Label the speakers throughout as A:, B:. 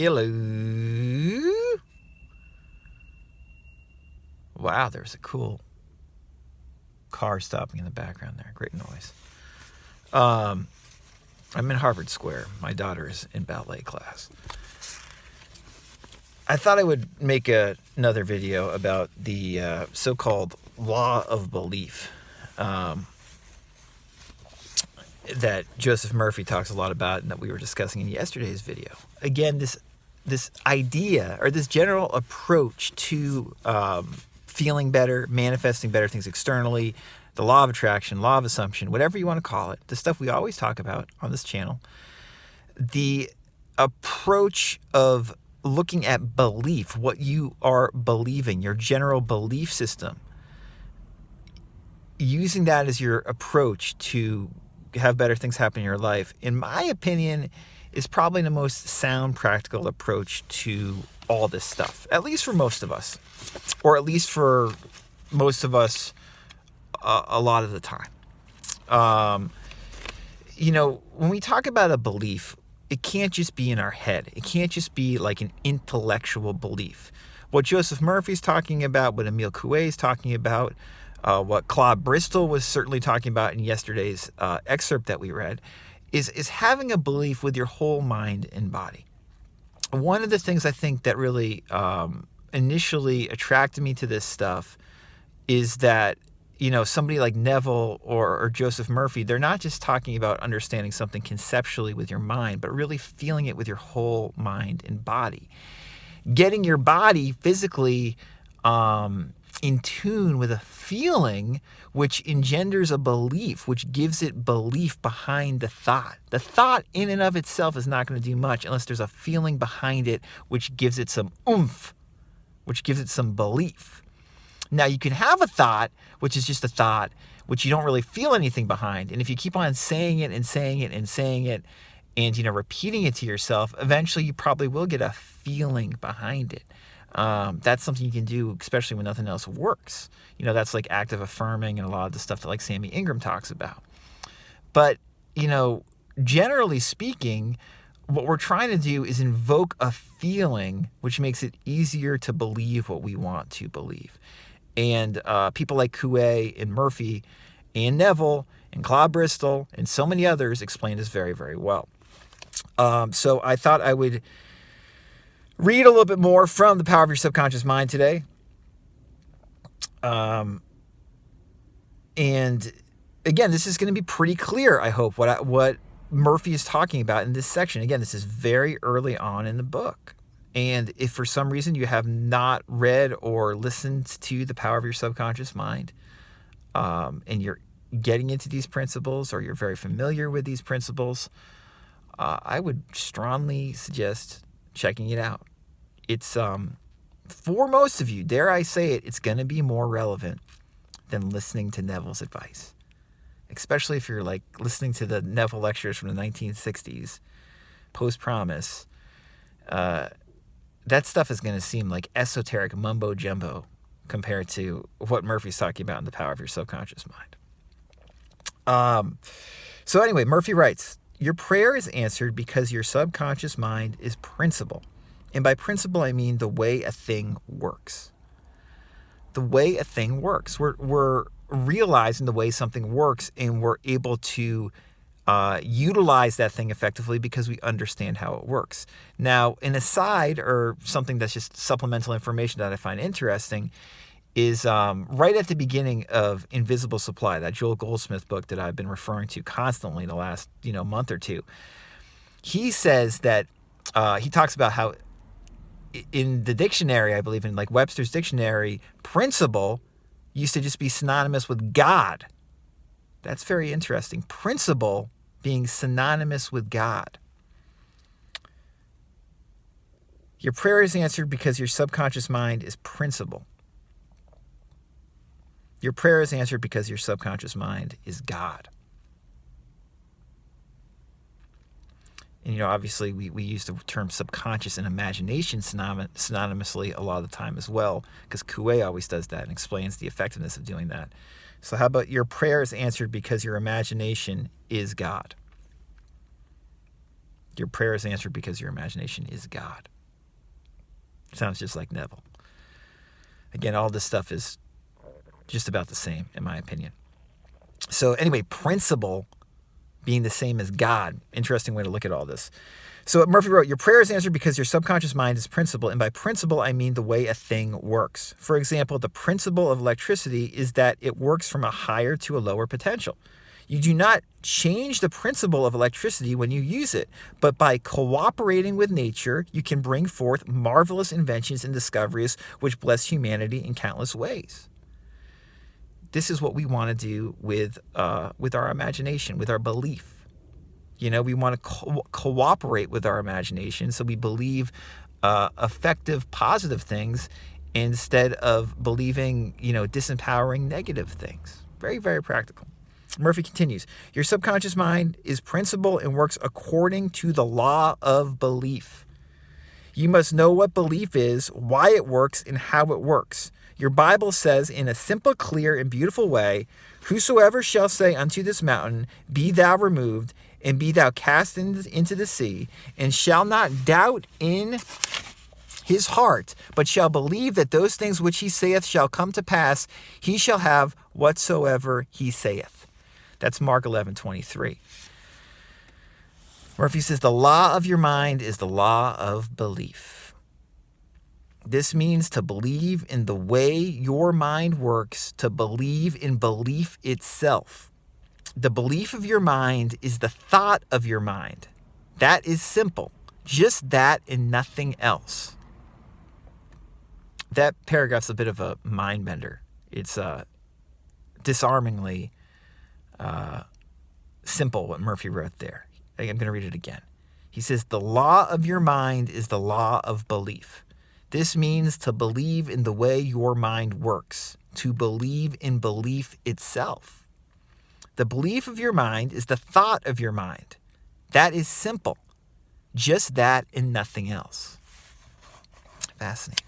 A: Hello. Wow, there's a cool car stopping in the background there. Great noise. I'm in Harvard Square. My daughter is in ballet class. I thought I would make another video about the so-called law of belief that Joseph Murphy talks a lot about and that we were discussing in yesterday's video. Again, this idea or this general approach to feeling better, manifesting better things externally, the law of attraction, law of assumption, whatever you want to call it, the stuff we always talk about on this channel, the approach of looking at belief, what you are believing, your general belief system, using that as your approach to have better things happen in your life, in my opinion, is probably the most sound, practical approach to all this stuff, at least for most of us, or at least for most of us a lot of the time. When we talk about a belief, it can't just be in our head. It can't just be like an intellectual belief. What Joseph Murphy's talking about, what Emile Coué is talking about, what Claude Bristol was certainly talking about in yesterday's excerpt that we read, is having a belief with your whole mind and body. One of the things I think that really initially attracted me to this stuff is that, somebody like Neville or Joseph Murphy, they're not just talking about understanding something conceptually with your mind, but really feeling it with your whole mind and body. Getting your body physically in tune with a feeling which engenders a belief, which gives it belief behind the thought. The thought in and of itself is not going to do much unless there's a feeling behind it which gives it some oomph, which gives it some belief. Now, you can have a thought, which is just a thought, which you don't really feel anything behind. And if you keep on saying it and saying it and saying it and, repeating it to yourself, eventually you probably will get a feeling behind it. That's something you can do, especially when nothing else works. That's like active affirming and a lot of the stuff that like Sammy Ingram talks about. But, generally speaking, what we're trying to do is invoke a feeling which makes it easier to believe what we want to believe. And people like Coué and Murphy and Neville and Claude Bristol and so many others explain this very, very well. So I thought I would read a little bit more from The Power of Your Subconscious Mind today. And again, this is going to be pretty clear, I hope, what Murphy is talking about in this section. Again, this is very early on in the book. And if for some reason you have not read or listened to The Power of Your Subconscious Mind, and you're getting into these principles or you're very familiar with these principles, I would strongly suggest checking it out. It's, for most of you, dare I say it, it's going to be more relevant than listening to Neville's advice. Especially if you're like listening to the Neville lectures from the 1960s, post-promise. That stuff is going to seem like esoteric mumbo jumbo compared to what Murphy's talking about in The Power of Your Subconscious Mind. So anyway, Murphy writes, your prayer is answered because your subconscious mind is principle. And by principle, I mean the way a thing works. The way a thing works. We're realizing the way something works, and we're able to utilize that thing effectively because we understand how it works. Now, an aside or something that's just supplemental information that I find interesting is right at the beginning of Invisible Supply, that Joel Goldsmith book that I've been referring to constantly the last month or two. He says that he talks about how in the dictionary, I believe in like Webster's dictionary, principle used to just be synonymous with God. That's very interesting. Principle being synonymous with God. Your prayer is answered because your subconscious mind is principle. Your prayer is answered because your subconscious mind is God. And, obviously we use the term subconscious and imagination synonymously a lot of the time as well, because Coué always does that and explains the effectiveness of doing that. So how about your prayer is answered because your imagination is God? Your prayer is answered because your imagination is God. Sounds just like Neville. Again, all this stuff is just about the same, in my opinion. So anyway, principle being the same as God. Interesting way to look at all this. So Murphy wrote, your prayer is answered because your subconscious mind is principle. And by principle, I mean the way a thing works. For example, the principle of electricity is that it works from a higher to a lower potential. You do not change the principle of electricity when you use it, but by cooperating with nature, you can bring forth marvelous inventions and discoveries which bless humanity in countless ways. This is what we want to do with our imagination, with our belief. You know, we want to cooperate with our imagination, so we believe effective, positive things instead of believing, disempowering negative things. Very, very practical. Murphy continues, your subconscious mind is principle and works according to the law of belief. You must know what belief is, why it works, and how it works. Your Bible says in a simple, clear, and beautiful way, whosoever shall say unto this mountain, be thou removed, and be thou cast into the sea, and shall not doubt in his heart, but shall believe that those things which he saith shall come to pass, he shall have whatsoever he saith. That's Mark 11:23. Murphy says, the law of your mind is the law of belief. This means to believe in the way your mind works, to believe in belief itself. The belief of your mind is the thought of your mind. That is simple. Just that and nothing else. That paragraph's a bit of a mind bender. It's disarmingly simple what Murphy wrote there. I'm going to read it again. He says, the law of your mind is the law of belief. This means to believe in the way your mind works, to believe in belief itself. The belief of your mind is the thought of your mind. That is simple. Just that and nothing else. Fascinating.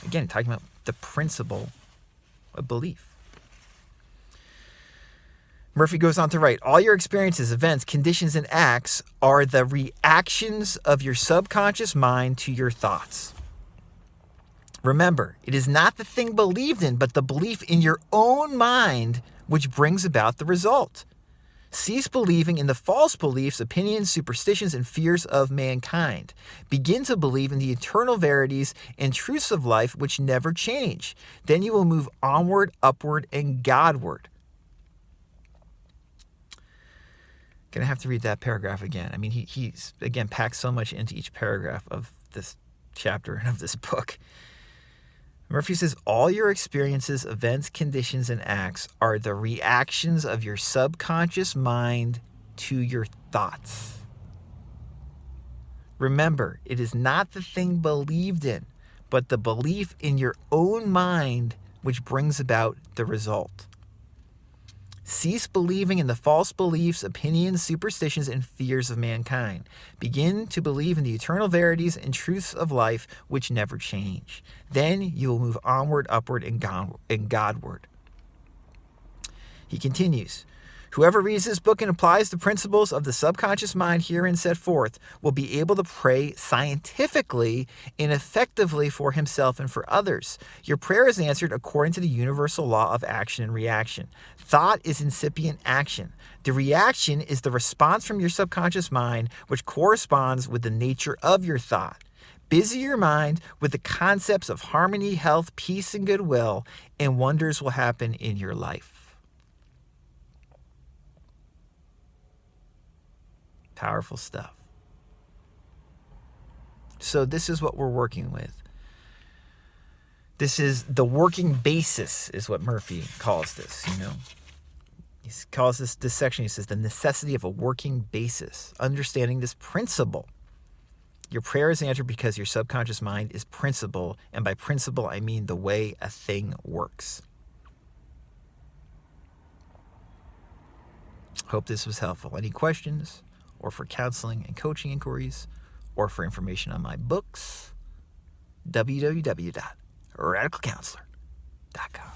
A: Again, talking about the principle of belief. Murphy goes on to write, all your experiences, events, conditions, and acts are the reactions of your subconscious mind to your thoughts. Remember, it is not the thing believed in, but the belief in your own mind which brings about the result. Cease believing in the false beliefs, opinions, superstitions, and fears of mankind. Begin to believe in the eternal verities and truths of life which never change. Then you will move onward, upward, and Godward. Gonna have to read that paragraph again. I mean, he's again packed so much into each paragraph of this chapter and of this book. Murphy says, all your experiences, events, conditions, and acts are the reactions of your subconscious mind to your thoughts. Remember, it is not the thing believed in, but the belief in your own mind which brings about the result. Cease believing in the false beliefs, opinions, superstitions, and fears of mankind. Begin to believe in the eternal verities and truths of life which never change. Then you will move onward, upward, and Godward. He continues, whoever reads this book and applies the principles of the subconscious mind herein set forth will be able to pray scientifically and effectively for himself and for others. Your prayer is answered according to the universal law of action and reaction. Thought is incipient action. The reaction is the response from your subconscious mind, which corresponds with the nature of your thought. Busy your mind with the concepts of harmony, health, peace, and goodwill, and wonders will happen in your life. Powerful stuff. So this is what we're working with. This is the working basis, is what Murphy calls this, He calls this section, he says, the necessity of a working basis. Understanding this principle. Your prayer is answered because your subconscious mind is principle, and by principle, I mean the way a thing works. Hope this was helpful. Any questions? Or for counseling and coaching inquiries, or for information on my books, www.radicalcounselor.com.